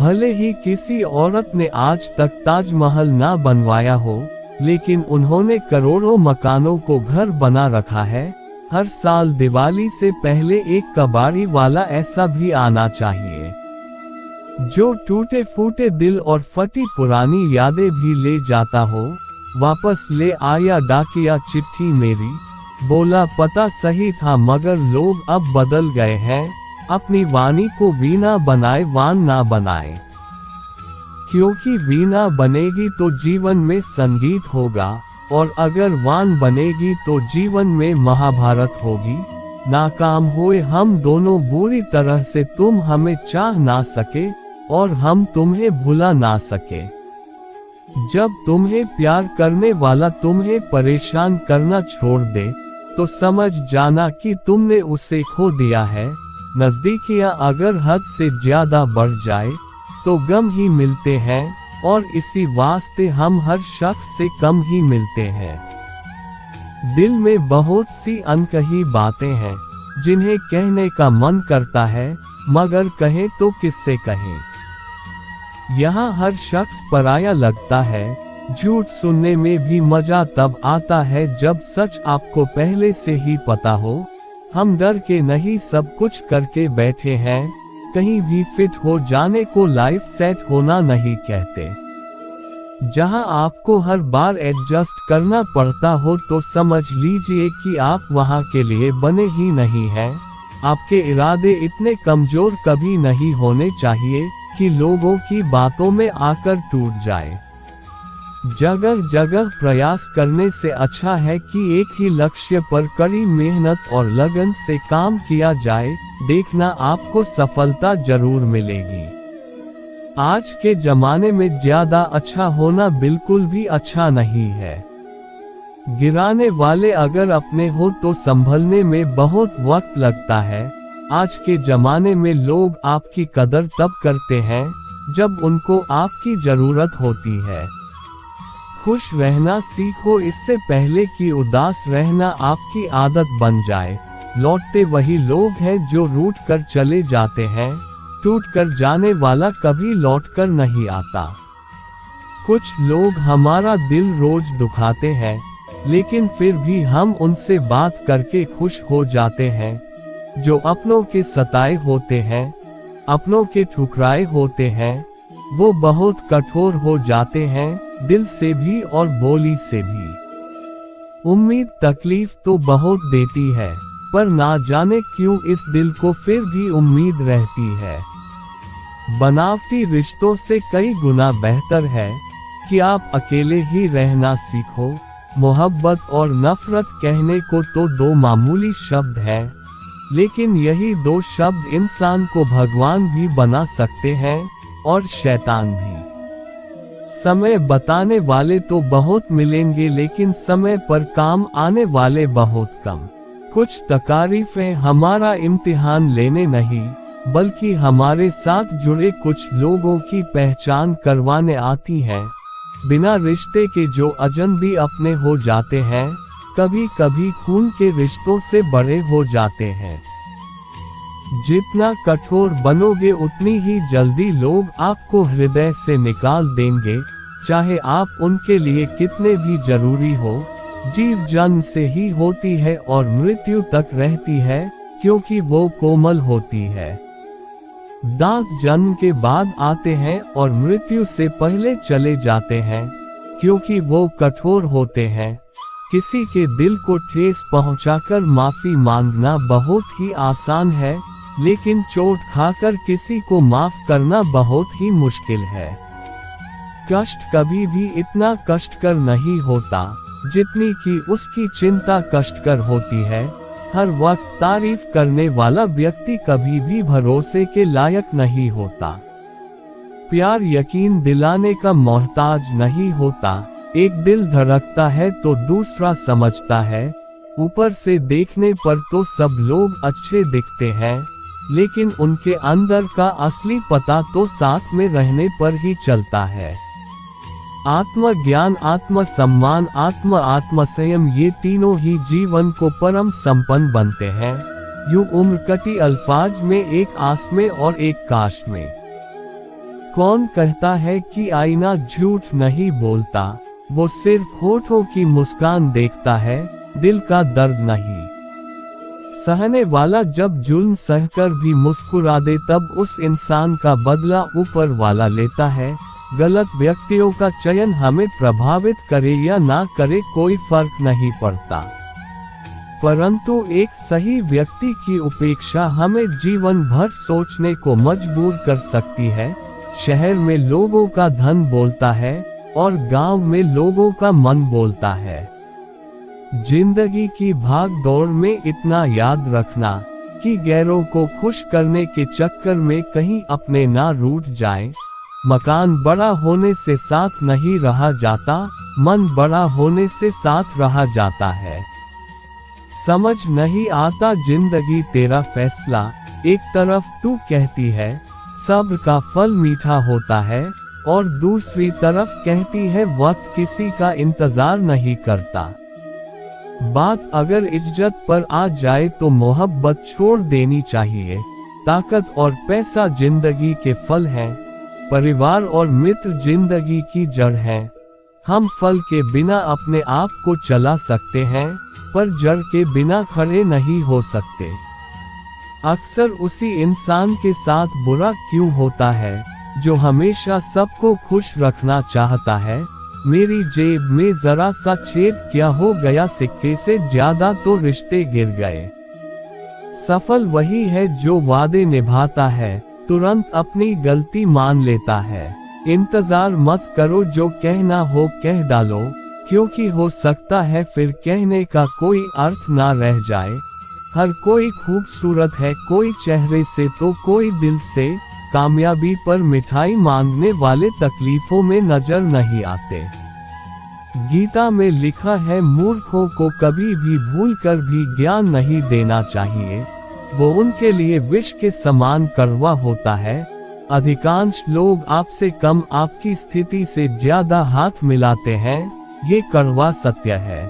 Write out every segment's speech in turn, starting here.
भले ही किसी औरत ने आज तक ताजमहल ना बनवाया हो, लेकिन उन्होंने करोड़ों मकानों को घर बना रखा है। हर साल दिवाली से पहले एक कबाड़ी वाला ऐसा भी आना चाहिए, जो टूटे फूटे दिल और फटी पुरानी यादें भी ले जाता हो। वापस ले आया डाकिया चिट्ठी मेरी, बोला पता सही था मगर लोग अब बदल गए हैं। अपनी वाणी को वीणा बनाए वान ना बनाए, क्योंकि वीणा बनेगी तो जीवन में संगीत होगा, और अगर वान बनेगी तो जीवन में महाभारत होगी। नाकाम हुए हम दोनों बुरी तरह से, तुम हमें चाह ना सके और हम तुम्हें भुला ना सके। जब तुम्हें प्यार करने वाला तुम्हें परेशान करना छोड़ दे, तो समझ जाना कि तुमने उसे खो दिया है। नजदीकियां अगर हद से ज्यादा बढ़ जाए तो गम ही मिलते हैं, और इसी वास्ते हम हर शख्स से कम ही मिलते हैं। दिल में बहुत सी अनकही बातें हैं, जिन्हें कहने का मन करता है, मगर कहें तो किससे कहें। यहाँ हर शख्स पराया लगता है। झूठ सुनने में भी मजा तब आता है जब सच आपको पहले से ही पता हो। हम डर के नहीं सब कुछ करके बैठे हैं, कहीं भी फिट हो जाने को लाइफ सेट होना नहीं कहते। जहां आपको हर बार एडजस्ट करना पड़ता हो तो समझ लीजिए कि आप वहां के लिए बने ही नहीं हैं। आपके इरादे इतने कमजोर कभी नहीं होने चाहिए कि लोगों की बातों में आकर टूट जाए। जगह जगह प्रयास करने से अच्छा है कि एक ही लक्ष्य पर कड़ी मेहनत और लगन से काम किया जाए। देखना आपको सफलता जरूर मिलेगी। आज के जमाने में ज्यादा अच्छा होना बिल्कुल भी अच्छा नहीं है। गिराने वाले अगर अपने हो तो संभलने में बहुत वक्त लगता है। आज के जमाने में लोग आपकी कदर तब करते हैं जब उनको आपकी जरूरत होती है। खुश रहना सीखो इससे पहले कि उदास रहना आपकी आदत बन जाए। लौटते वही लोग हैं जो रूठ कर चले जाते हैं, टूट कर जाने वाला कभी लौट कर नहीं आता। कुछ लोग हमारा दिल रोज दुखाते हैं, लेकिन फिर भी हम उनसे बात करके खुश हो जाते हैं। जो अपनों के सताए होते हैं, अपनों के ठुकराए होते हैं, वो बहुत कठोर हो जाते हैं, दिल से भी और बोली से भी। उम्मीद तकलीफ तो बहुत देती है, पर ना जाने क्यों इस दिल को फिर भी उम्मीद रहती है। बनावटी रिश्तों से कई गुना बेहतर है कि आप अकेले ही रहना सीखो। मोहब्बत और नफरत कहने को तो दो मामूली शब्द हैं, लेकिन यही दो शब्द इंसान को भगवान भी बना सकते हैं और शैतान भी। समय बताने वाले तो बहुत मिलेंगे, लेकिन समय पर काम आने वाले बहुत कम। कुछ तकारीफें हमारा इम्तिहान लेने नहीं, बल्कि हमारे साथ जुड़े कुछ लोगों की पहचान करवाने आती हैं। बिना रिश्ते के जो अजनबी अपने हो जाते हैं, कभी कभी खून के रिश्तों से बड़े हो जाते हैं। जितना कठोर बनोगे उतनी ही जल्दी लोग आपको हृदय से निकाल देंगे, चाहे आप उनके लिए कितने भी जरूरी हो। जीव जन्म से ही होती है और मृत्यु तक रहती है, क्योंकि वो कोमल होती है। दांत जन्म के बाद आते हैं और मृत्यु से पहले चले जाते हैं, क्योंकि वो कठोर होते हैं। किसी के दिल को ठेस पहुंचाकर माफी मांगना बहुत ही आसान है, लेकिन चोट खाकर किसी को माफ करना बहुत ही मुश्किल है। कष्ट कभी भी इतना कष्टकर नहीं होता जितनी कि उसकी चिंता कष्टकर होती है। हर वक्त तारीफ करने वाला व्यक्ति कभी भी भरोसे के लायक नहीं होता। प्यार यकीन दिलाने का मोहताज नहीं होता। एक दिल धड़कता है तो दूसरा समझता है। ऊपर से देखने पर तो सब लोग अच्छे दिखते हैं, लेकिन उनके अंदर का असली पता तो साथ में रहने पर ही चलता है। आत्मज्ञान, आत्मसम्मान, आत्मसंयम, ये तीनों ही जीवन को परम संपन्न बनते हैं। यूं उम्र कटी अल्फाज में, एक आस में और एक काश में। कौन कहता है कि आईना झूठ नहीं बोलता, वो सिर्फ होठों की मुस्कान देखता है, दिल का दर्द नहीं। सहने वाला जब जुल्म सहकर भी मुस्कुरा दे तब उस इंसान का बदला ऊपर वाला लेता है। गलत व्यक्तियों का चयन हमें प्रभावित करे या ना करे कोई फर्क नहीं पड़ता, परंतु एक सही व्यक्ति की उपेक्षा हमें जीवन भर सोचने को मजबूर कर सकती है। शहर में लोगों का धन बोलता है और गांव में लोगों का मन बोलता है। जिंदगी की भाग दौड़ में इतना याद रखना कि गैरों को खुश करने के चक्कर में कहीं अपने ना रूठ जाए। मकान बड़ा होने से साथ नहीं रहा जाता, मन बड़ा होने से साथ रहा जाता है। समझ नहीं आता जिंदगी तेरा फैसला, एक तरफ तू कहती है सब्र का फल मीठा होता है और दूसरी तरफ कहती है वक्त किसी का इंतजार नहीं करता। बात अगर इज्जत पर आ जाए तो मोहब्बत छोड़ देनी चाहिए। ताकत और पैसा जिंदगी के फल हैं, परिवार और मित्र जिंदगी की जड़ हैं। हम फल के बिना अपने आप को चला सकते हैं, पर जड़ के बिना खड़े नहीं हो सकते। अक्सर उसी इंसान के साथ बुरा क्यों होता है जो हमेशा सबको खुश रखना चाहता है। मेरी जेब में जरा सा छेद क्या हो गया, सिक्के से ज्यादा तो रिश्ते गिर गए। सफल वही है जो वादे निभाता है, तुरंत अपनी गलती मान लेता है। इंतजार मत करो, जो कहना हो कह डालो, क्योंकि हो सकता है फिर कहने का कोई अर्थ ना रह जाए। हर कोई खूबसूरत है, कोई चेहरे से तो कोई दिल से। कामयाबी पर मिठाई मांगने वाले तकलीफों में नजर नहीं आते। गीता में लिखा है मूर्खों को कभी भी भूलकर भी ज्ञान नहीं देना चाहिए, वो उनके लिए विष के समान कड़वा होता है। अधिकांश लोग आपसे कम आपकी स्थिति से ज्यादा हाथ मिलाते हैं, ये कड़वा सत्य है।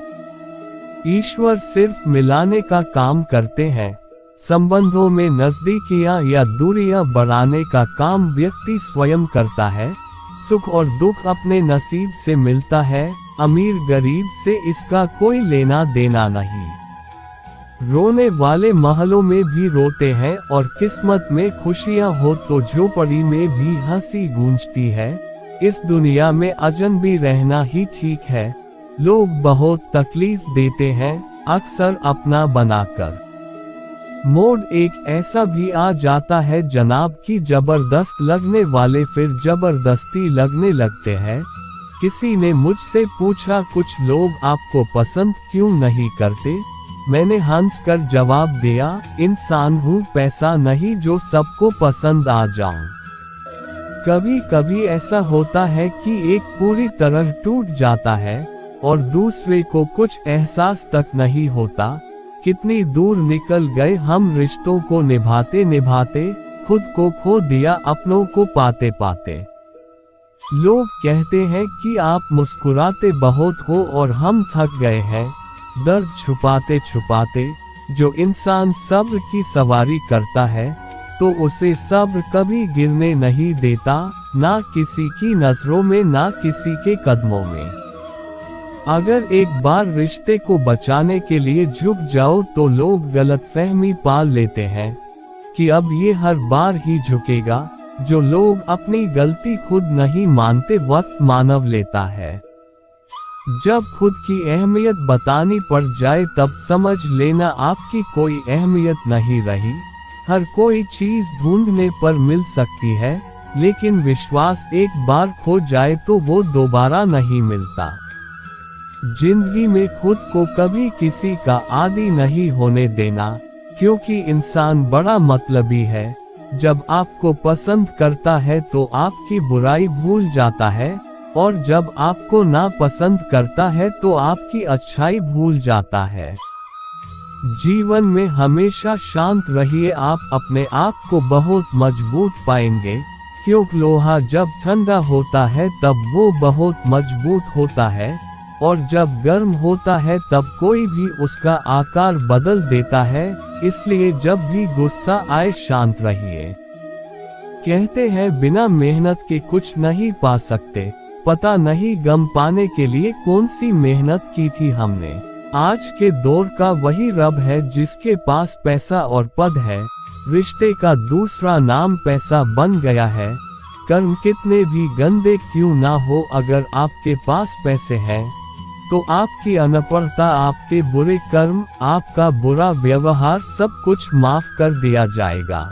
ईश्वर सिर्फ मिलाने का काम करते हैं। संबंधों में नजदीकियां या दूरियां बढ़ाने का काम व्यक्ति स्वयं करता है। सुख और दुख अपने नसीब से मिलता है, अमीर गरीब से इसका कोई लेना देना नहीं। रोने वाले महलों में भी रोते हैं और किस्मत में खुशियां हो तो झोपड़ी में भी हंसी गूंजती है। इस दुनिया में अजनबी रहना ही ठीक है। लोग बहुत तकलीफ देते हैं, अक्सर अपना बनाकर। मोड एक ऐसा भी आ जाता है जनाब कि जबरदस्त लगने वाले फिर जबरदस्ती लगने लगते हैं। किसी ने मुझसे पूछा कुछ लोग आपको पसंद क्यों नहीं करते। मैंने हंसकर जवाब दिया, इंसान हूँ, पैसा नहीं जो सबको पसंद आ जाऊं। कभी कभी ऐसा होता है कि एक पूरी तरह टूट जाता है और दूसरे को कुछ एहसास तक नहीं होता। कितनी दूर निकल गए हम रिश्तों को निभाते निभाते, खुद को खो दिया अपनों को पाते पाते। लोग कहते हैं कि आप मुस्कुराते बहुत हो और हम थक गए हैं दर्द छुपाते छुपाते। जो इंसान सब्र की सवारी करता है तो उसे सब्र कभी गिरने नहीं देता, ना किसी की नजरों में ना किसी के कदमों में। अगर एक बार रिश्ते को बचाने के लिए झुक जाओ तो लोग गलतफहमी पाल लेते हैं कि अब ये हर बार ही झुकेगा। जो लोग अपनी गलती खुद नहीं मानते वक्त मानव लेता है। जब खुद की अहमियत बतानी पड़ जाए तब समझ लेना आपकी कोई अहमियत नहीं रही। हर कोई चीज ढूंढने पर मिल सकती है, लेकिन विश्वास एक बार खो जाए तो वो दोबारा नहीं मिलता। जिंदगी में खुद को कभी किसी का आदी नहीं होने देना, क्योंकि इंसान बड़ा मतलबी है। जब आपको पसंद करता है तो आपकी बुराई भूल जाता है, और जब आपको ना पसंद करता है तो आपकी अच्छाई भूल जाता है। जीवन में हमेशा शांत रहिए, आप अपने आप को बहुत मजबूत पाएंगे, क्योंकि लोहा जब ठंडा होता है तब वो बहुत मजबूत होता है, और जब गर्म होता है तब कोई भी उसका आकार बदल देता है। इसलिए जब भी गुस्सा आए शांत रहिए, कहते हैं बिना मेहनत के कुछ नहीं पा सकते, पता नहीं गम पाने के लिए कौन सी मेहनत की थी हमने। आज के दौर का वही रब है जिसके पास पैसा और पद है, रिश्ते का दूसरा नाम पैसा बन गया है। कर्म कितने भी गंदे क्यों ना हो, अगर आपके पास पैसे हैं तो आपकी अनपढ़ता, आपके बुरे कर्म, आपका बुरा व्यवहार सब कुछ माफ कर दिया जाएगा।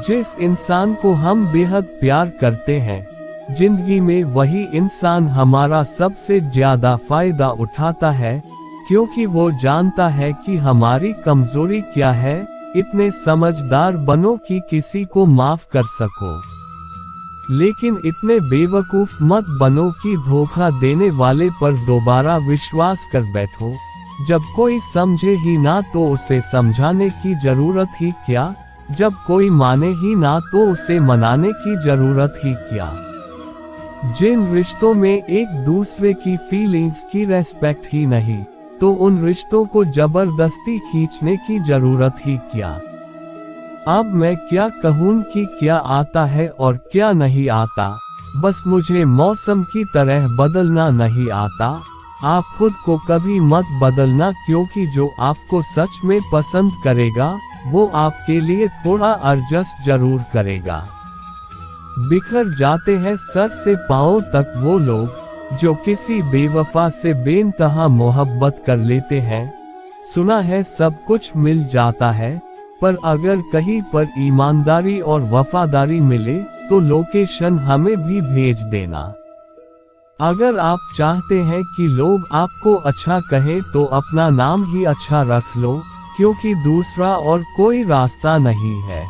जिस इंसान को हम बेहद प्यार करते हैं जिंदगी में, वही इंसान हमारा सबसे ज्यादा फायदा उठाता है, क्योंकि वो जानता है कि हमारी कमजोरी क्या है। इतने समझदार बनो कि किसी को माफ कर सको, लेकिन इतने बेवकूफ मत बनो कि धोखा देने वाले पर दोबारा विश्वास कर बैठो। जब कोई समझे ही ना तो उसे समझाने की जरूरत ही क्या, जब कोई माने ही ना तो उसे मनाने की जरूरत ही क्या। जिन रिश्तों में एक दूसरे की फीलिंग्स की रेस्पेक्ट ही नहीं, तो उन रिश्तों को जबरदस्ती खींचने की जरूरत ही क्या। अब मैं क्या कहूँ कि क्या आता है और क्या नहीं आता, बस मुझे मौसम की तरह बदलना नहीं आता। आप खुद को कभी मत बदलना, क्योंकि जो आपको सच में पसंद करेगा वो आपके लिए थोड़ा एडजस्ट जरूर करेगा। बिखर जाते हैं सर से पांव तक वो लोग जो किसी बेवफा से बेइंतहा मोहब्बत कर लेते हैं। सुना है सब कुछ मिल जाता है, पर अगर कहीं पर ईमानदारी और वफादारी मिले तो लोकेशन हमें भी भेज देना। अगर आप चाहते हैं कि लोग आपको अच्छा कहें तो अपना नाम ही अच्छा रख लो, क्योंकि दूसरा और कोई रास्ता नहीं है।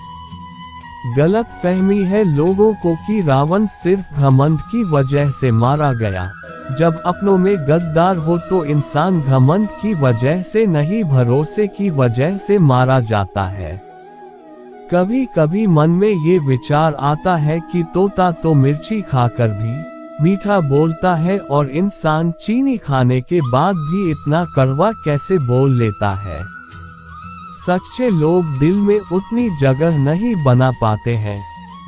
गलत फहमी है लोगों को कि रावण सिर्फ घमंड की वजह से मारा गया। जब अपनों में गद्दार हो तो इंसान घमंड की वजह से नहीं, भरोसे की वजह से मारा जाता है। कभी कभी मन में ये विचार आता है कि तोता तो मिर्ची खाकर भी मीठा बोलता है, और इंसान चीनी खाने के बाद भी इतना कड़वा कैसे बोल लेता है। सच्चे लोग दिल में उतनी जगह नहीं बना पाते हैं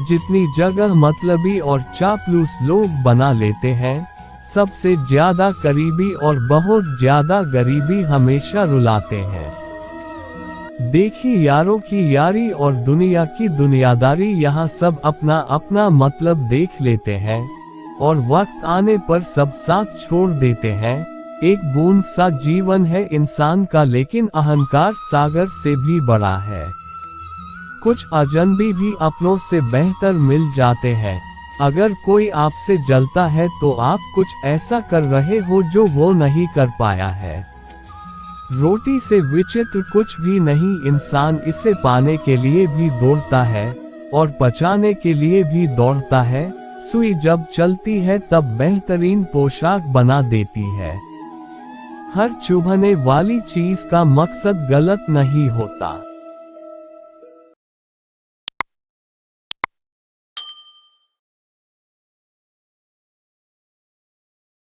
जितनी जगह मतलबी और चापलूस लोग बना लेते हैं। सबसे ज्यादा करीबी और बहुत ज्यादा गरीबी हमेशा रुलाते हैं। देखी यारों की यारी और दुनिया की दुनियादारी, यहाँ सब अपना अपना मतलब देख लेते हैं और वक्त आने पर सब साथ छोड़ देते हैं। एक बूंद सा जीवन है इंसान का, लेकिन अहंकार सागर से भी बड़ा है। कुछ अजनबी भी अपनों से बेहतर मिल जाते हैं। अगर कोई आपसे जलता है तो आप कुछ ऐसा कर रहे हो जो वो नहीं कर पाया है। रोटी से विचित्र कुछ भी नहीं, इंसान इसे पाने के लिए भी दौड़ता है और पचाने के लिए भी दौड़ता है। सुई जब चलती है तब बेहतरीन पोशाक बना देती है। हर चुभने वाली चीज का मकसद गलत नहीं होता।